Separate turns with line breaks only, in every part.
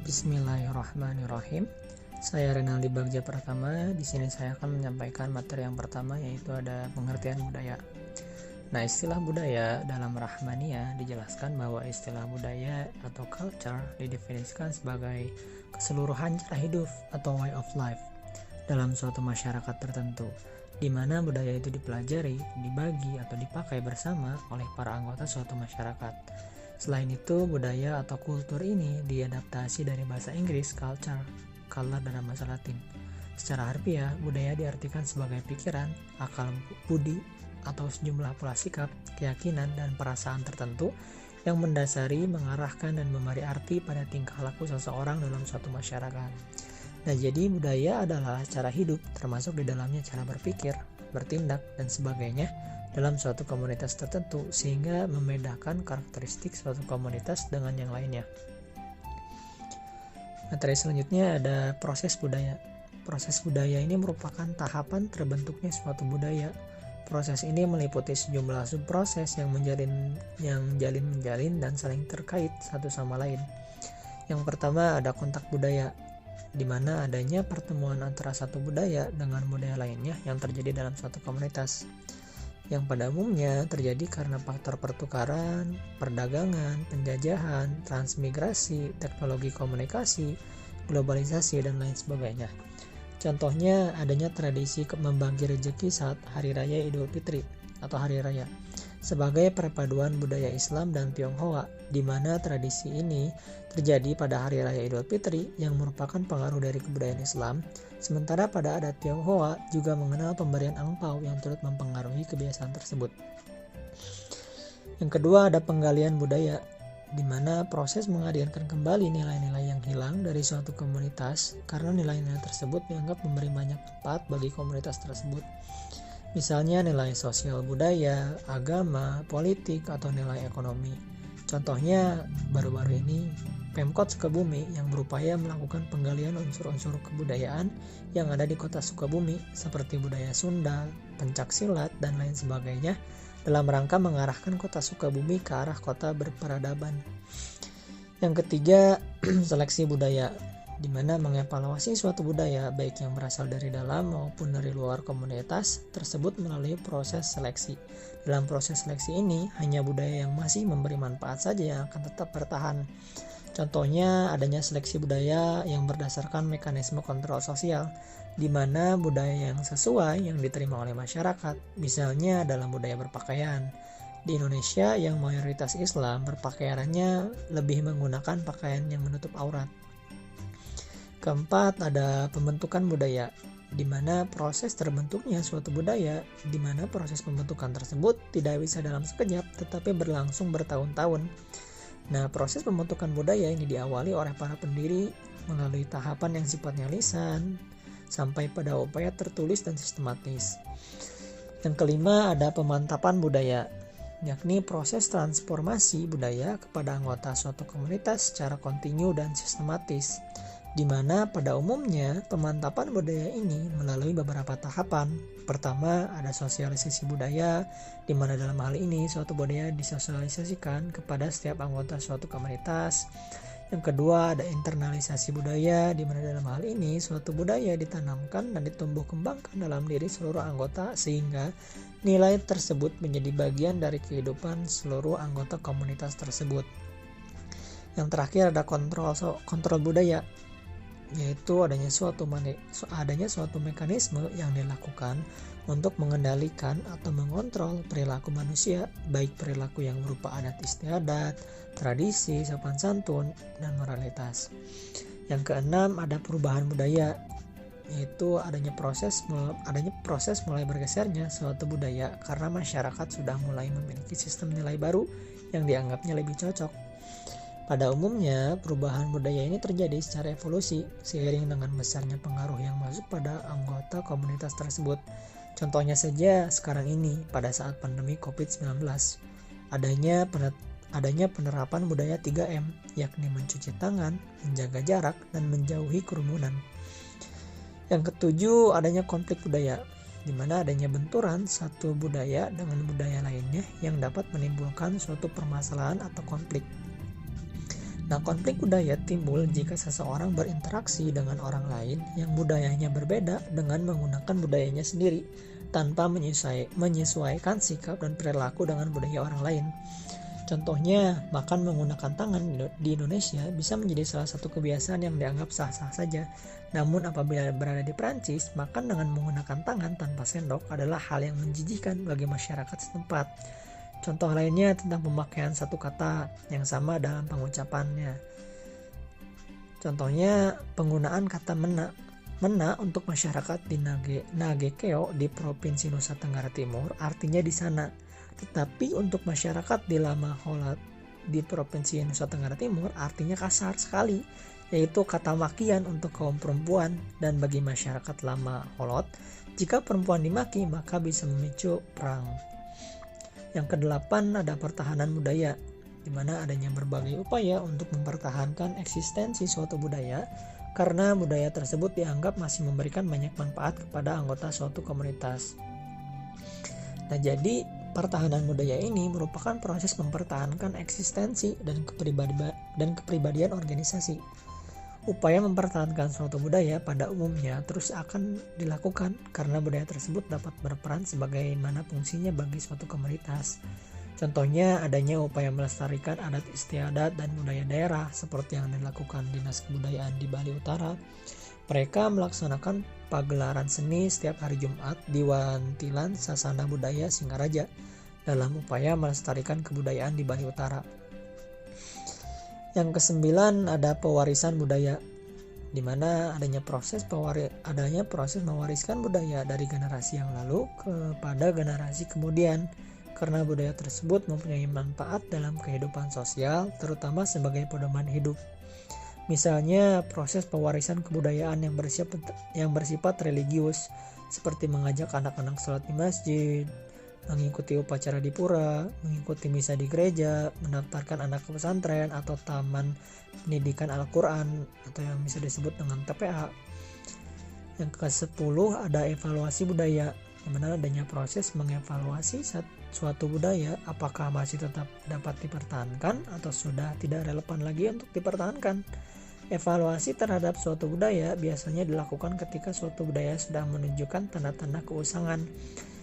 Bismillahirrahmanirrahim. Saya Renaldi Bagja Pratama. Di sini saya akan menyampaikan materi yang pertama, yaitu ada pengertian budaya. Nah, istilah budaya dalam Rahmaniyah dijelaskan bahwa istilah budaya atau culture didefinisikan sebagai keseluruhan cara hidup atau way of life dalam suatu masyarakat tertentu, di mana budaya itu dipelajari, dibagi, atau dipakai bersama oleh para anggota suatu masyarakat. Selain itu, budaya atau kultur ini diadaptasi dari bahasa Inggris culture dalam bahasa Latin. Secara harfiah, budaya diartikan sebagai pikiran, akal budi, atau sejumlah pola sikap, keyakinan, dan perasaan tertentu yang mendasari, mengarahkan, dan memberi arti pada tingkah laku seseorang dalam suatu masyarakat. Nah, jadi budaya adalah cara hidup, termasuk di dalamnya cara berpikir, bertindak, dan sebagainya dalam suatu komunitas tertentu, sehingga membedakan karakteristik suatu komunitas dengan yang lainnya. Materi selanjutnya ada proses budaya. Proses budaya ini merupakan tahapan terbentuknya suatu budaya. Proses ini meliputi sejumlah subproses yang menjalin dan saling terkait satu sama lain. Yang pertama ada kontak budaya, di mana adanya pertemuan antara satu budaya dengan budaya lainnya yang terjadi dalam suatu komunitas, yang pada umumnya terjadi karena faktor pertukaran, perdagangan, penjajahan, transmigrasi, teknologi komunikasi, globalisasi, dan lain sebagainya. Contohnya adanya tradisi membagi rezeki saat Hari Raya Idul Fitri atau Hari Raya sebagai perpaduan budaya Islam dan Tionghoa, di mana tradisi ini terjadi pada Hari Raya Idul Fitri yang merupakan pengaruh dari kebudayaan Islam, sementara pada adat Tionghoa juga mengenal pemberian angpau yang turut mempengaruhi kebiasaan tersebut. Yang kedua ada penggalian budaya, di mana proses menghadirkan kembali nilai-nilai yang hilang dari suatu komunitas karena nilai-nilai tersebut dianggap memberi banyak manfaat bagi komunitas tersebut. Misalnya nilai sosial budaya, agama, politik, atau nilai ekonomi. Contohnya baru-baru ini Pemkot Sukabumi yang berupaya melakukan penggalian unsur-unsur kebudayaan yang ada di kota Sukabumi seperti budaya Sunda, pencaksilat, dan lain sebagainya dalam rangka mengarahkan kota Sukabumi ke arah kota berperadaban. Yang ketiga, seleksi budaya, di mana mengevaluasi suatu budaya baik yang berasal dari dalam maupun dari luar komunitas tersebut melalui proses seleksi. Dalam proses seleksi ini, hanya budaya yang masih memberi manfaat saja yang akan tetap bertahan. Contohnya adanya seleksi budaya yang berdasarkan mekanisme kontrol sosial, di mana budaya yang sesuai yang diterima oleh masyarakat, misalnya dalam budaya berpakaian. Di Indonesia yang mayoritas Islam, berpakaiannya lebih menggunakan pakaian yang menutup aurat. Keempat, ada pembentukan budaya, di mana proses terbentuknya suatu budaya, di mana proses pembentukan tersebut tidak bisa dalam sekejap, tetapi berlangsung bertahun-tahun. Nah, proses pembentukan budaya ini diawali oleh para pendiri melalui tahapan yang sifatnya lisan, sampai pada upaya tertulis dan sistematis. Yang kelima, ada pemantapan budaya, yakni proses transformasi budaya kepada anggota suatu komunitas secara kontinu dan sistematis, di mana pada umumnya pemantapan budaya ini melalui beberapa tahapan. Pertama, ada sosialisasi budaya, di mana dalam hal ini suatu budaya disosialisasikan kepada setiap anggota suatu komunitas. Yang kedua, ada internalisasi budaya, di mana dalam hal ini suatu budaya ditanamkan dan ditumbuh kembangkan dalam diri seluruh anggota sehingga nilai tersebut menjadi bagian dari kehidupan seluruh anggota komunitas tersebut. Yang terakhir ada kontrol budaya, yaitu adanya suatu mekanisme yang dilakukan untuk mengendalikan atau mengontrol perilaku manusia, baik perilaku yang berupa adat istiadat, tradisi, sopan santun, dan moralitas. Yang keenam, ada perubahan budaya, yaitu adanya proses mulai bergesernya suatu budaya karena masyarakat sudah mulai memiliki sistem nilai baru yang dianggapnya lebih cocok. Pada umumnya, perubahan budaya ini terjadi secara evolusi seiring dengan besarnya pengaruh yang masuk pada anggota komunitas tersebut. Contohnya saja sekarang ini pada saat pandemi COVID-19, adanya penerapan budaya 3M, yakni mencuci tangan, menjaga jarak, dan menjauhi kerumunan. Yang ketujuh, adanya konflik budaya, di mana adanya benturan satu budaya dengan budaya lainnya yang dapat menimbulkan suatu permasalahan atau konflik. Nah, konflik budaya timbul jika seseorang berinteraksi dengan orang lain yang budayanya berbeda dengan menggunakan budayanya sendiri tanpa menyesuaikan sikap dan perilaku dengan budaya orang lain. Contohnya, makan menggunakan tangan di Indonesia bisa menjadi salah satu kebiasaan yang dianggap sah-sah saja. Namun apabila berada di Prancis, makan dengan menggunakan tangan tanpa sendok adalah hal yang menjijikkan bagi masyarakat setempat. Contoh lainnya tentang pemakaian satu kata yang sama dalam pengucapannya. Contohnya penggunaan kata mena. Mena untuk masyarakat di Nagekeo di Provinsi Nusa Tenggara Timur artinya di sana. Tetapi untuk masyarakat di Lama Holot di Provinsi Nusa Tenggara Timur artinya kasar sekali, yaitu kata makian untuk kaum perempuan. Dan bagi masyarakat Lama Holot, jika perempuan dimaki maka bisa memicu perang. Yang kedelapan ada pertahanan budaya, di mana adanya berbagai upaya untuk mempertahankan eksistensi suatu budaya karena budaya tersebut dianggap masih memberikan banyak manfaat kepada anggota suatu komunitas. Nah, jadi pertahanan budaya ini merupakan proses mempertahankan eksistensi dan kepribadian organisasi. Upaya mempertahankan suatu budaya pada umumnya terus akan dilakukan karena budaya tersebut dapat berperan sebagaimana fungsinya bagi suatu komunitas. Contohnya adanya upaya melestarikan adat istiadat dan budaya daerah seperti yang dilakukan Dinas Kebudayaan di Bali Utara. Mereka melaksanakan pagelaran seni setiap hari Jumat di Wantilan Sasana Budaya Singaraja dalam upaya melestarikan kebudayaan di Bali Utara. Yang kesembilan ada pewarisan budaya, di mana adanya proses mewariskan budaya dari generasi yang lalu kepada generasi kemudian, karena budaya tersebut mempunyai manfaat dalam kehidupan sosial, terutama sebagai pedoman hidup. Misalnya proses pewarisan kebudayaan yang bersifat religius, seperti mengajak anak-anak sholat di masjid, mengikuti upacara di pura, mengikuti misa di gereja, mendaftarkan anak ke pesantren atau taman pendidikan Al-Quran atau yang bisa disebut dengan TPA. Yang ke-10 ada evaluasi budaya, di mana adanya proses mengevaluasi suatu budaya apakah masih tetap dapat dipertahankan atau sudah tidak relevan lagi untuk dipertahankan. Evaluasi terhadap suatu budaya biasanya dilakukan ketika suatu budaya sudah menunjukkan tanda-tanda keusangan,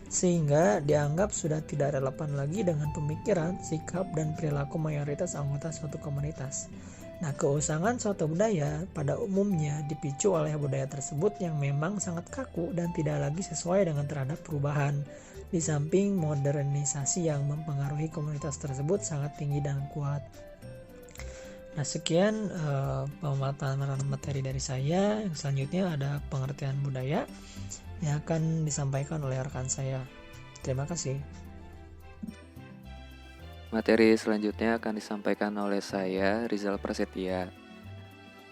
sehingga dianggap sudah tidak relevan lagi dengan pemikiran, sikap, dan perilaku mayoritas anggota suatu komunitas. Nah, keusangan suatu budaya pada umumnya dipicu oleh budaya tersebut yang memang sangat kaku dan tidak lagi sesuai dengan terhadap perubahan, di samping modernisasi yang mempengaruhi komunitas tersebut sangat tinggi dan kuat. Nah, sekian pemaparan materi dari saya. Yang selanjutnya ada pengertian budaya yang akan disampaikan oleh rekan saya. Terima kasih.
Materi selanjutnya akan disampaikan oleh saya, Rizal Prasetya.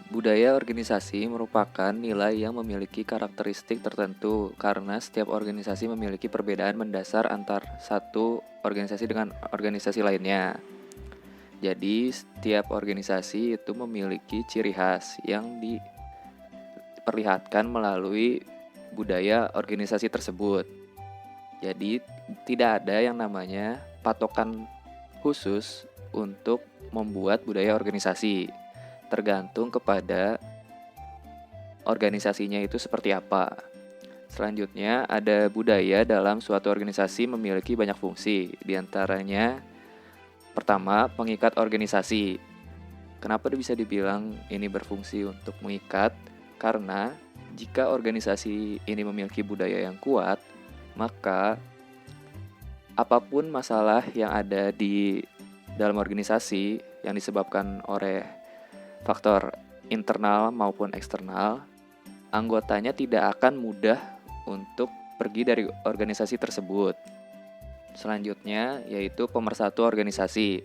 Budaya organisasi merupakan nilai yang memiliki karakteristik tertentu karena setiap organisasi memiliki perbedaan mendasar antar satu organisasi dengan organisasi lainnya. Jadi, setiap organisasi itu memiliki ciri khas yang diperlihatkan melalui budaya organisasi tersebut. Jadi, tidak ada yang namanya patokan khusus untuk membuat budaya organisasi. Tergantung kepada organisasinya itu seperti apa. Selanjutnya, ada budaya dalam suatu organisasi memiliki banyak fungsi. Di antaranya, pertama, pengikat organisasi. Kenapa bisa dibilang ini berfungsi untuk mengikat? Karena jika organisasi ini memiliki budaya yang kuat, maka apapun masalah yang ada di dalam organisasi yang disebabkan oleh faktor internal maupun eksternal, anggotanya tidak akan mudah untuk pergi dari organisasi tersebut. Selanjutnya yaitu pemersatu organisasi.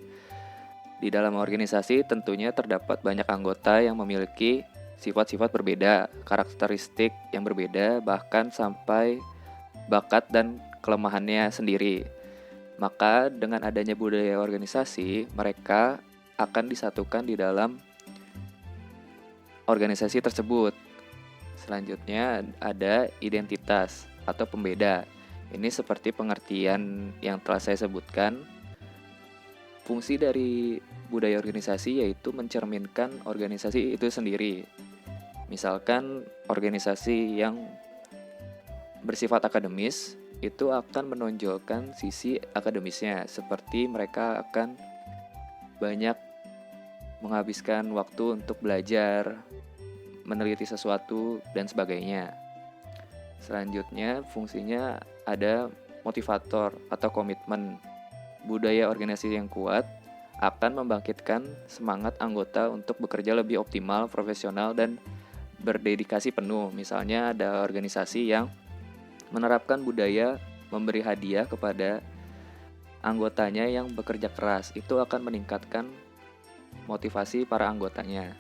Di dalam organisasi tentunya terdapat banyak anggota yang memiliki sifat-sifat berbeda, karakteristik yang berbeda, bahkan sampai bakat dan kelemahannya sendiri. Maka dengan adanya budaya organisasi, mereka akan disatukan di dalam organisasi tersebut. Selanjutnya ada identitas atau pembeda. Ini seperti pengertian yang telah saya sebutkan. Fungsi dari budaya organisasi yaitu mencerminkan organisasi itu sendiri. Misalkan organisasi yang bersifat akademis itu akan menonjolkan sisi akademisnya, seperti mereka akan banyak menghabiskan waktu untuk belajar, meneliti sesuatu, dan sebagainya. Selanjutnya, fungsinya ada motivator atau komitmen. Budaya organisasi yang kuat akan membangkitkan semangat anggota untuk bekerja lebih optimal, profesional, dan berdedikasi penuh. Misalnya ada organisasi yang menerapkan budaya memberi hadiah kepada anggotanya yang bekerja keras. Itu akan meningkatkan motivasi para anggotanya.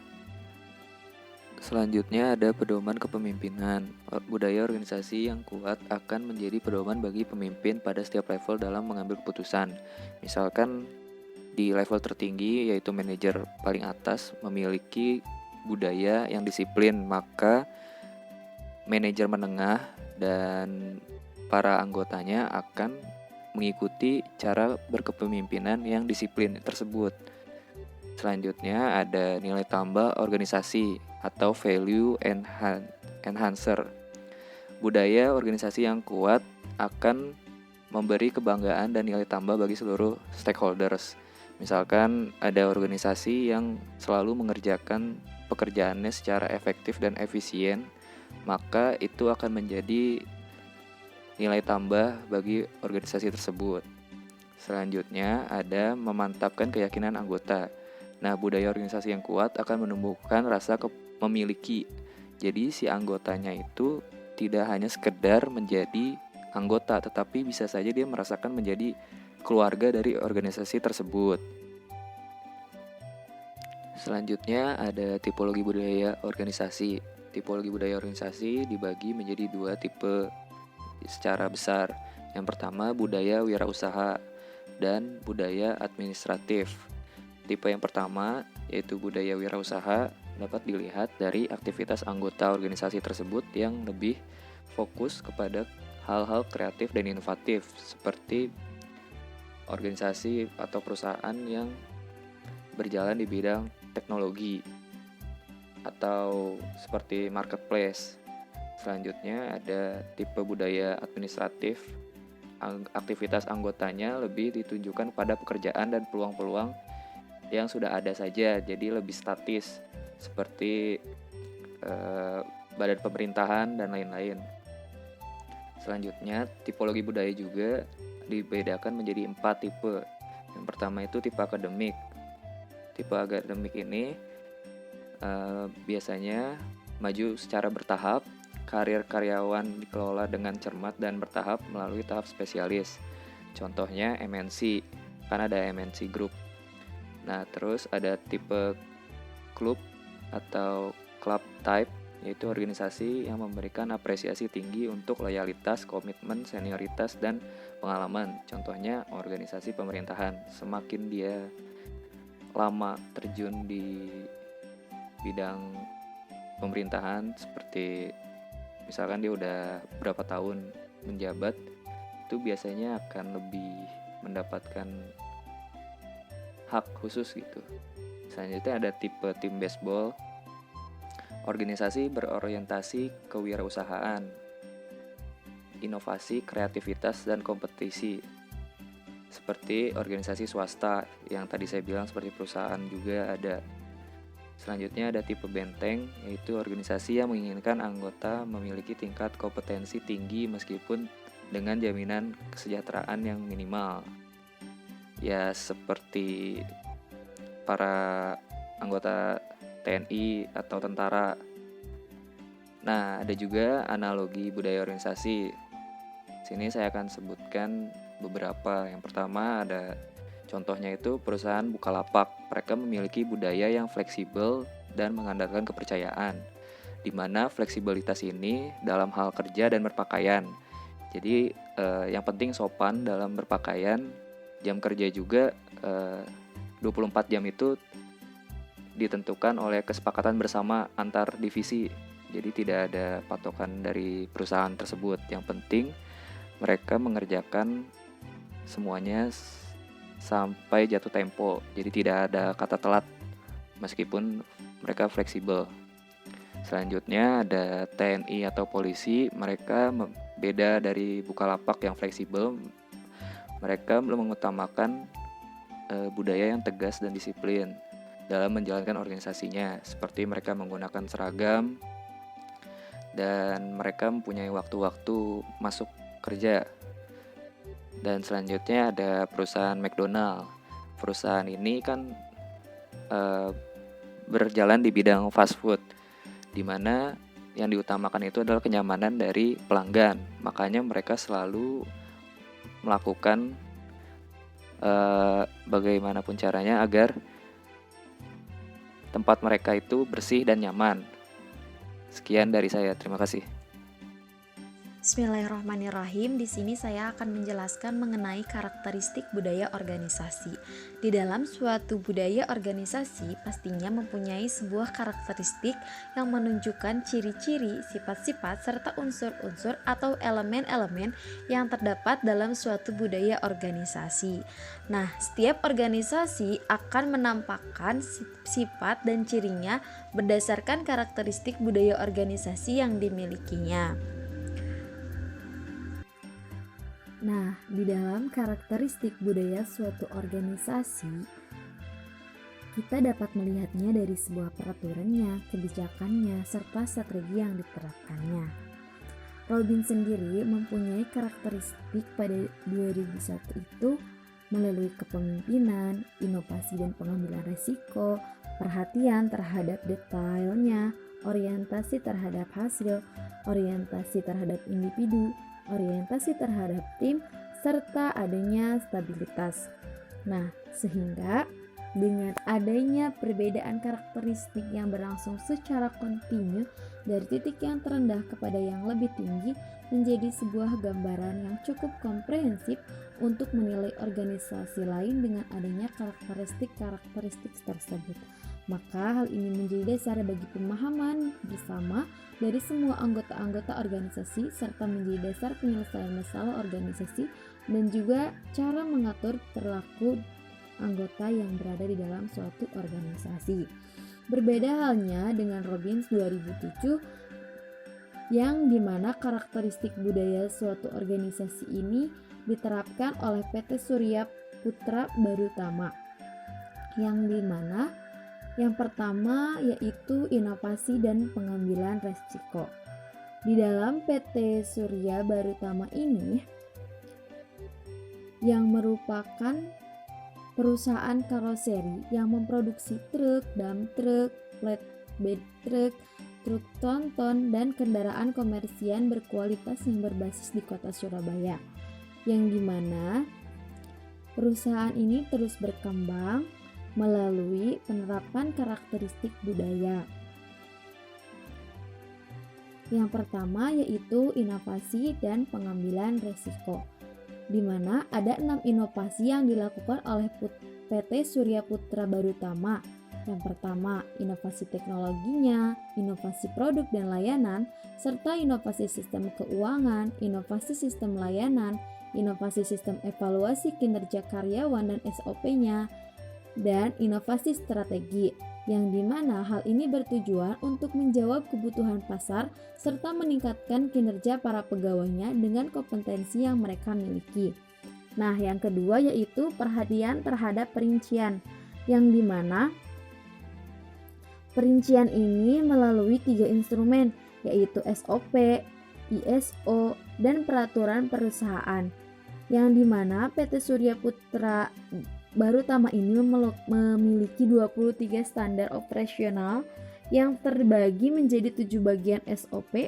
Selanjutnya ada pedoman kepemimpinan. Budaya organisasi yang kuat akan menjadi pedoman bagi pemimpin pada setiap level dalam mengambil keputusan. Misalkan di level tertinggi yaitu manajer paling atas memiliki budaya yang disiplin, maka manajer menengah dan para anggotanya akan mengikuti cara berkepemimpinan yang disiplin tersebut. Selanjutnya ada nilai tambah organisasi atau value enhancer. Budaya organisasi yang kuat akan memberi kebanggaan dan nilai tambah bagi seluruh stakeholders. Misalkan ada organisasi yang selalu mengerjakan pekerjaannya secara efektif dan efisien, maka itu akan menjadi nilai tambah bagi organisasi tersebut. Selanjutnya ada memantapkan keyakinan anggota. Nah, budaya organisasi yang kuat akan menumbuhkan rasa memiliki. Jadi si anggotanya itu tidak hanya sekedar menjadi anggota, tetapi bisa saja dia merasakan menjadi keluarga dari organisasi tersebut. Selanjutnya ada tipologi budaya organisasi. Tipologi budaya organisasi dibagi menjadi dua tipe secara besar. Yang pertama budaya wirausaha dan budaya administratif. Tipe yang pertama yaitu budaya wirausaha dapat dilihat dari aktivitas anggota organisasi tersebut yang lebih fokus kepada hal-hal kreatif dan inovatif seperti organisasi atau perusahaan yang berjalan di bidang teknologi atau seperti marketplace. Selanjutnya ada tipe budaya administratif. Aktivitas anggotanya lebih ditunjukkan pada pekerjaan dan peluang-peluang yang sudah ada saja, jadi lebih statis seperti badan pemerintahan dan lain-lain. Selanjutnya tipologi budaya juga dibedakan menjadi 4 tipe. Yang pertama itu tipe akademik. Tipe akademik ini biasanya maju secara bertahap. Karir karyawan dikelola dengan cermat dan bertahap melalui tahap spesialis. Contohnya MNC, kan ada MNC Group. Nah, terus ada tipe klub atau club type, yaitu organisasi yang memberikan apresiasi tinggi untuk loyalitas, komitmen, senioritas, dan pengalaman. Contohnya organisasi pemerintahan. Semakin dia lama terjun di bidang pemerintahan, seperti misalkan dia udah berapa tahun menjabat, itu biasanya akan lebih mendapatkan hak khusus gitu. Selanjutnya ada tipe tim baseball. Organisasi berorientasi kewirausahaan, inovasi, kreativitas, dan kompetisi. Seperti organisasi swasta yang tadi saya bilang seperti perusahaan juga ada. Selanjutnya ada tipe benteng, yaitu organisasi yang menginginkan anggota memiliki tingkat kompetensi tinggi meskipun dengan jaminan kesejahteraan yang minimal. Ya seperti para anggota TNI atau tentara. Nah, ada juga analogi budaya organisasi. Sini saya akan sebutkan beberapa. Yang pertama ada contohnya itu perusahaan Bukalapak. Mereka memiliki budaya yang fleksibel dan mengandalkan kepercayaan, di mana fleksibilitas ini dalam hal kerja dan berpakaian. Jadi yang penting sopan dalam berpakaian. Jam kerja juga 24 jam itu ditentukan oleh kesepakatan bersama antar divisi. Jadi tidak ada patokan dari perusahaan tersebut. Yang penting mereka mengerjakan semuanya sampai jatuh tempo. Jadi tidak ada kata telat meskipun mereka fleksibel. Selanjutnya ada TNI atau polisi, mereka beda dari Bukalapak yang fleksibel. Mereka mengutamakan budaya yang tegas dan disiplin dalam menjalankan organisasinya, seperti mereka menggunakan seragam dan mereka mempunyai waktu-waktu masuk kerja. Dan selanjutnya ada perusahaan McDonald. Perusahaan ini kan berjalan di bidang fast food, di mana yang diutamakan itu adalah kenyamanan dari pelanggan. Makanya mereka selalu melakukan bagaimanapun caranya agar tempat mereka itu bersih dan nyaman. Sekian dari saya, terima kasih.
Bismillahirrahmanirrahim. Di sini saya akan menjelaskan mengenai karakteristik budaya organisasi. Di dalam suatu budaya organisasi pastinya mempunyai sebuah karakteristik yang menunjukkan ciri-ciri, sifat-sifat, serta unsur-unsur atau elemen-elemen yang terdapat dalam suatu budaya organisasi. Nah, setiap organisasi akan menampakkan sifat dan cirinya berdasarkan karakteristik budaya organisasi yang dimilikinya. Nah, di dalam karakteristik budaya suatu organisasi, kita dapat melihatnya dari sebuah peraturannya, kebijakannya, serta strategi yang diterapkannya. Robin sendiri mempunyai karakteristik pada 2001 itu melalui kepemimpinan, inovasi dan pengambilan risiko, perhatian terhadap detailnya, orientasi terhadap hasil, orientasi terhadap individu, orientasi terhadap tim, serta adanya stabilitas. Nah, sehingga dengan adanya perbedaan karakteristik yang berlangsung secara kontinu dari titik yang terendah kepada yang lebih tinggi menjadi sebuah gambaran yang cukup komprehensif untuk menilai organisasi lain dengan adanya karakteristik tersebut. Maka hal ini menjadi dasar bagi pemahaman bersama dari semua anggota-anggota organisasi serta menjadi dasar penyelesaian masalah organisasi dan juga cara mengatur perilaku anggota yang berada di dalam suatu organisasi. Berbeda halnya dengan Robbins 2007 yang dimana karakteristik budaya suatu organisasi ini diterapkan oleh PT Surya Putra Barutama, yang dimana yang pertama yaitu inovasi dan pengambilan resiko. Di dalam PT Surya Barutama ini yang merupakan perusahaan karoseri yang memproduksi truk, dump truck, flatbed truck, truk tronton, dan kendaraan komersial berkualitas yang berbasis di kota Surabaya, yang dimana perusahaan ini terus berkembang melalui penerapan karakteristik budaya. Yang pertama yaitu inovasi dan pengambilan resiko, di mana ada 6 inovasi yang dilakukan oleh PT Surya Putra Barutama. Yang pertama, inovasi teknologinya, inovasi produk dan layanan, serta inovasi sistem keuangan, inovasi sistem layanan, inovasi sistem evaluasi kinerja karyawan dan SOP-nya, dan inovasi strategi, yang dimana hal ini bertujuan untuk menjawab kebutuhan pasar serta meningkatkan kinerja para pegawainya dengan kompetensi yang mereka miliki. Nah, yang kedua yaitu perhatian terhadap perincian, yang dimana perincian ini melalui 3 instrumen, yaitu SOP, ISO, dan peraturan perusahaan, yang dimana PT Surya Putra Barutama ini memiliki 23 standar operasional yang terbagi menjadi 7 bagian SOP,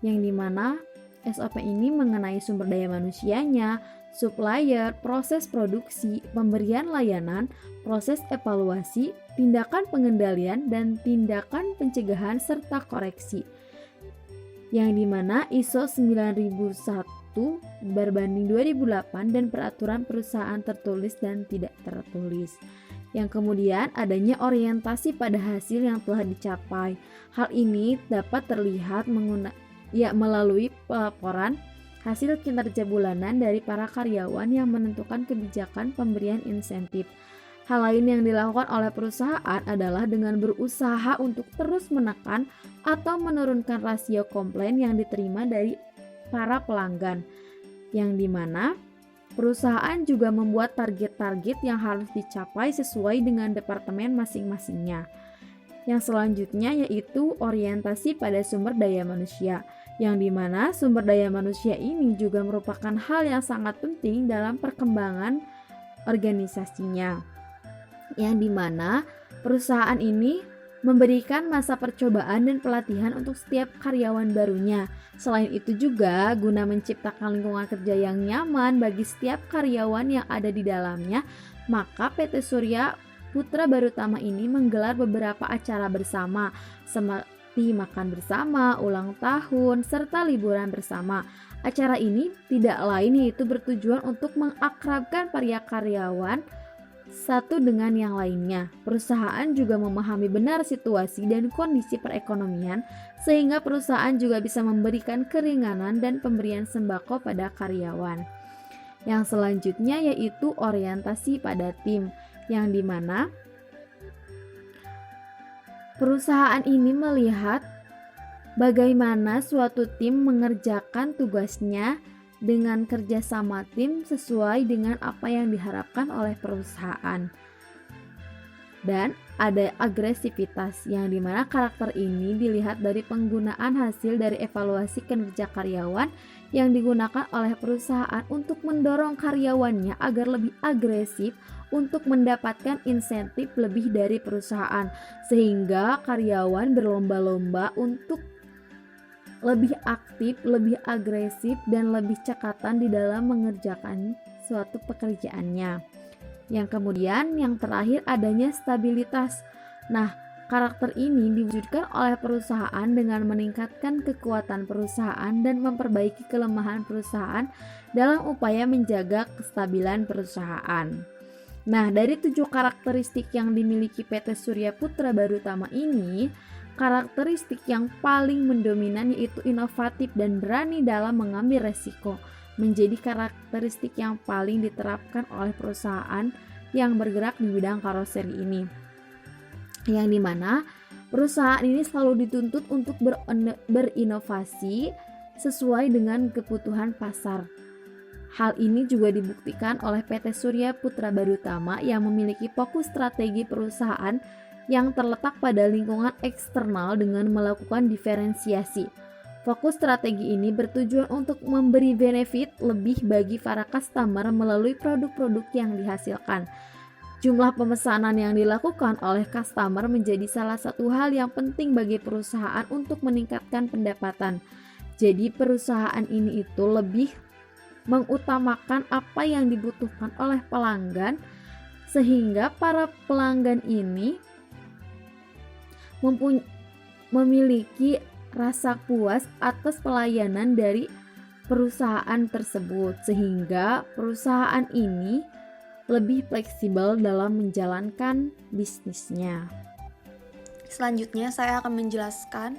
yang dimana SOP ini mengenai sumber daya manusianya, supplier, proses produksi, pemberian layanan, proses evaluasi, tindakan pengendalian, dan tindakan pencegahan serta koreksi, yang dimana ISO 9001 berbanding 2008 dan peraturan perusahaan tertulis dan tidak tertulis. Yang kemudian adanya orientasi pada hasil yang telah dicapai. Hal ini dapat terlihat melalui pelaporan hasil kinerja bulanan dari para karyawan yang menentukan kebijakan pemberian insentif. Hal lain yang dilakukan oleh perusahaan adalah dengan berusaha untuk terus menekan atau menurunkan rasio komplain yang diterima dari para pelanggan, yang dimana perusahaan juga membuat target-target yang harus dicapai sesuai dengan departemen masing-masingnya. Yang selanjutnya yaitu orientasi pada sumber daya manusia, yang dimana sumber daya manusia ini juga merupakan hal yang sangat penting dalam perkembangan organisasinya, yang dimana perusahaan ini memberikan masa percobaan dan pelatihan untuk setiap karyawan barunya. Selain itu juga guna menciptakan lingkungan kerja yang nyaman bagi setiap karyawan yang ada di dalamnya, maka PT Surya Putra Barutama ini menggelar beberapa acara bersama seperti makan bersama, ulang tahun, serta liburan bersama. Acara ini tidak lain yaitu bertujuan untuk mengakrabkan para karyawan satu dengan yang lainnya. Perusahaan juga memahami benar situasi dan kondisi perekonomian sehingga perusahaan juga bisa memberikan keringanan dan pemberian sembako pada karyawan. Yang selanjutnya yaitu orientasi pada tim, yang dimana perusahaan ini melihat bagaimana suatu tim mengerjakan tugasnya dengan kerjasama tim sesuai dengan apa yang diharapkan oleh perusahaan. Dan ada agresivitas, yang dimana karakter ini dilihat dari penggunaan hasil dari evaluasi kinerja karyawan yang digunakan oleh perusahaan untuk mendorong karyawannya agar lebih agresif untuk mendapatkan insentif lebih dari perusahaan, sehingga karyawan berlomba-lomba untuk lebih aktif, lebih agresif, dan lebih cekatan di dalam mengerjakan suatu pekerjaannya. Yang kemudian yang terakhir adanya stabilitas. Nah, karakter ini diwujudkan oleh perusahaan dengan meningkatkan kekuatan perusahaan dan memperbaiki kelemahan perusahaan dalam upaya menjaga kestabilan perusahaan. Nah, dari 7 karakteristik yang dimiliki PT Surya Putra Barutama ini, karakteristik yang paling mendominan yaitu inovatif dan berani dalam mengambil resiko, menjadi karakteristik yang paling diterapkan oleh perusahaan yang bergerak di bidang karoseri ini. Yang dimana perusahaan ini selalu dituntut untuk berinovasi sesuai dengan kebutuhan pasar. Hal ini juga dibuktikan oleh PT Surya Putra Barutama yang memiliki fokus strategi perusahaan yang terletak pada lingkungan eksternal dengan melakukan diferensiasi. Fokus strategi ini bertujuan untuk memberi benefit lebih bagi para customer melalui produk-produk yang dihasilkan. Jumlah pemesanan yang dilakukan oleh customer menjadi salah satu hal yang penting bagi perusahaan untuk meningkatkan pendapatan. Jadi perusahaan ini itu lebih mengutamakan apa yang dibutuhkan oleh pelanggan, sehingga para pelanggan ini memiliki rasa puas atas pelayanan dari perusahaan tersebut, sehingga perusahaan ini lebih fleksibel dalam menjalankan bisnisnya.
Selanjutnya saya akan menjelaskan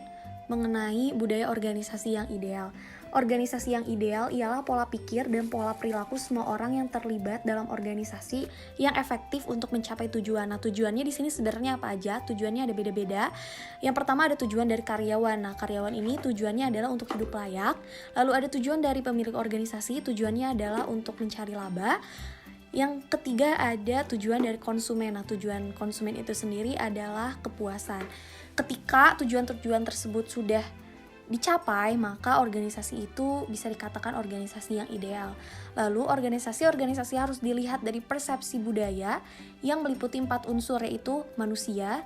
mengenai budaya organisasi yang ideal. Organisasi yang ideal ialah pola pikir dan pola perilaku semua orang yang terlibat dalam organisasi yang efektif untuk mencapai tujuan. Nah, tujuannya di sini sebenarnya apa aja? Tujuannya ada beda-beda. Yang pertama ada tujuan dari karyawan. Nah, karyawan ini tujuannya adalah untuk hidup layak. Lalu ada tujuan dari pemilik organisasi, tujuannya adalah untuk mencari laba. Yang ketiga ada tujuan dari konsumen. Nah, tujuan konsumen itu sendiri adalah kepuasan. Ketika tujuan-tujuan tersebut sudah dicapai, maka organisasi itu bisa dikatakan organisasi yang ideal. Lalu organisasi-organisasi harus dilihat dari persepsi budaya yang meliputi 4 unsur, yaitu manusia,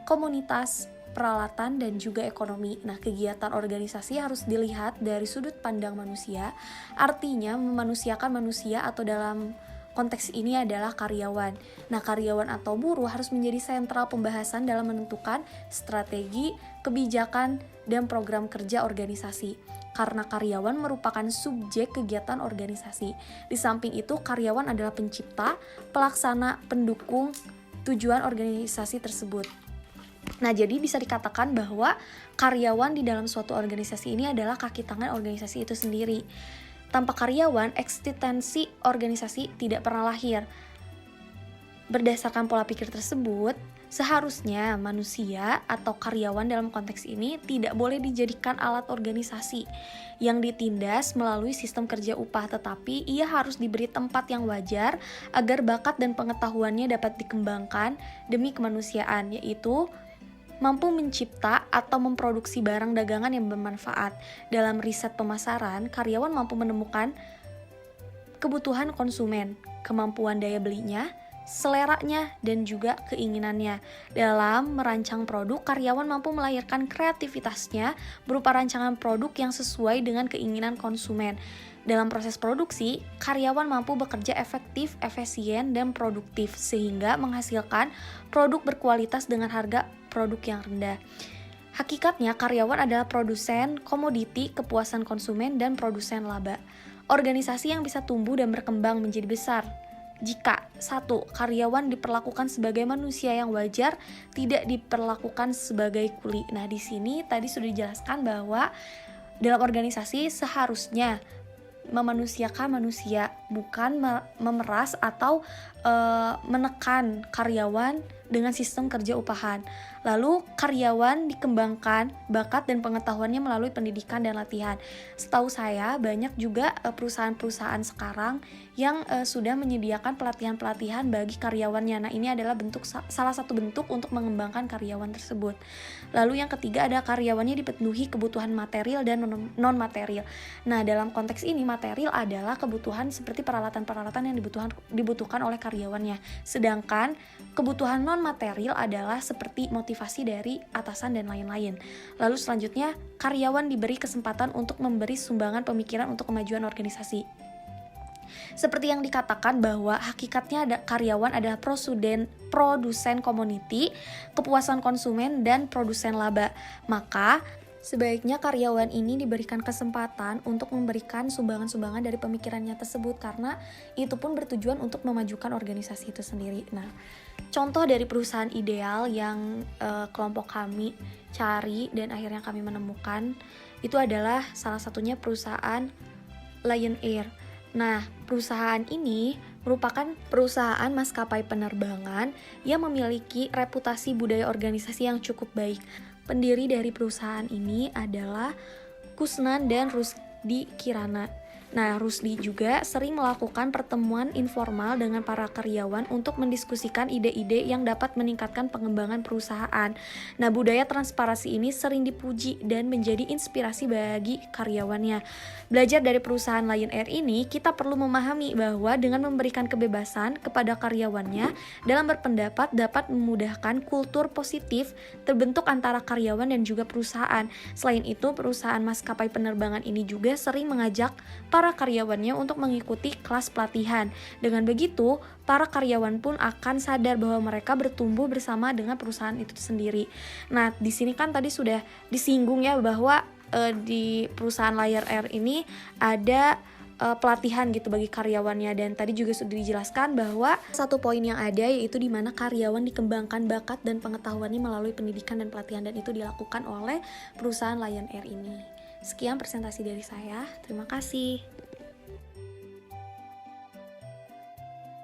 komunitas, peralatan, dan juga ekonomi. Nah, kegiatan organisasi harus dilihat dari sudut pandang manusia, artinya memanusiakan manusia, atau dalam konteks ini adalah karyawan. Nah, karyawan atau buruh harus menjadi sentral pembahasan dalam menentukan strategi, kebijakan, dan program kerja organisasi. Karena karyawan merupakan subjek kegiatan organisasi. Di samping itu, karyawan adalah pencipta, pelaksana, pendukung tujuan organisasi tersebut. Nah, jadi bisa dikatakan bahwa karyawan di dalam suatu organisasi ini adalah kaki tangan organisasi itu sendiri. Tanpa karyawan, eksistensi organisasi tidak pernah lahir. Berdasarkan pola pikir tersebut, seharusnya manusia atau karyawan dalam konteks ini tidak boleh dijadikan alat organisasi yang ditindas melalui sistem kerja upah, tetapi ia harus diberi tempat yang wajar agar bakat dan pengetahuannya dapat dikembangkan demi kemanusiaan, yaitu mampu mencipta atau memproduksi barang dagangan yang bermanfaat. Dalam riset pemasaran, karyawan mampu menemukan kebutuhan konsumen, kemampuan daya belinya, seleranya, dan juga keinginannya. Dalam merancang produk, karyawan mampu melahirkan kreativitasnya berupa rancangan produk yang sesuai dengan keinginan konsumen. Dalam proses produksi, karyawan mampu bekerja efektif, efisien, dan produktif sehingga menghasilkan produk berkualitas dengan harga produk yang rendah. Hakikatnya, karyawan adalah produsen komoditi kepuasan konsumen dan produsen laba. Organisasi yang bisa tumbuh dan berkembang menjadi besar jika 1. Karyawan diperlakukan sebagai manusia yang wajar, tidak diperlakukan sebagai kuli. Nah, di sini tadi sudah dijelaskan bahwa dalam organisasi seharusnya memanusiakan manusia, bukan memeras atau menekan karyawan dengan sistem kerja upahan. Lalu karyawan dikembangkan bakat dan pengetahuannya melalui pendidikan dan latihan. Setahu saya banyak juga perusahaan-perusahaan sekarang yang sudah menyediakan pelatihan-pelatihan bagi karyawannya. Nah, ini adalah salah satu bentuk untuk mengembangkan karyawan tersebut. Lalu yang ketiga ada karyawannya dipenuhi kebutuhan material dan non-material. Nah, dalam konteks ini material adalah kebutuhan seperti peralatan-peralatan yang dibutuhkan oleh karyawannya. Sedangkan kebutuhan non-material adalah seperti motivasi dari atasan dan lain-lain. Lalu selanjutnya, karyawan diberi kesempatan untuk memberi sumbangan pemikiran untuk kemajuan organisasi. Seperti yang dikatakan bahwa hakikatnya karyawan adalah produsen community, kepuasan konsumen, dan produsen laba. Maka sebaiknya karyawan ini diberikan kesempatan untuk memberikan sumbangan-sumbangan dari pemikirannya tersebut, karena itu pun bertujuan untuk memajukan organisasi itu sendiri. Nah, contoh dari perusahaan ideal yang kelompok kami cari dan akhirnya kami menemukan itu adalah salah satunya perusahaan Lion Air. Nah, perusahaan ini merupakan perusahaan maskapai penerbangan yang memiliki reputasi budaya organisasi yang cukup baik. Pendiri dari perusahaan ini adalah Kusnan dan Rusdi Kirana. Nah, Rusdi juga sering melakukan pertemuan informal dengan para karyawan untuk mendiskusikan ide-ide yang dapat meningkatkan pengembangan perusahaan. Nah, budaya transparansi ini sering dipuji dan menjadi inspirasi bagi karyawannya. Belajar dari perusahaan Lion Air ini, kita perlu memahami bahwa dengan memberikan kebebasan kepada karyawannya dalam berpendapat dapat memudahkan kultur positif terbentuk antara karyawan dan juga perusahaan. Selain itu, perusahaan maskapai penerbangan ini juga sering mengajak para karyawannya untuk mengikuti kelas pelatihan. Dengan begitu, para karyawan pun akan sadar bahwa mereka bertumbuh bersama dengan perusahaan itu sendiri. Nah, di sini kan tadi sudah disinggung ya bahwa di perusahaan Lion Air ini ada pelatihan gitu bagi karyawannya, dan tadi juga sudah dijelaskan bahwa satu poin yang ada yaitu di mana karyawan dikembangkan bakat dan pengetahuannya melalui pendidikan dan pelatihan, dan itu dilakukan oleh perusahaan Lion Air ini. Sekian presentasi dari saya. Terima kasih.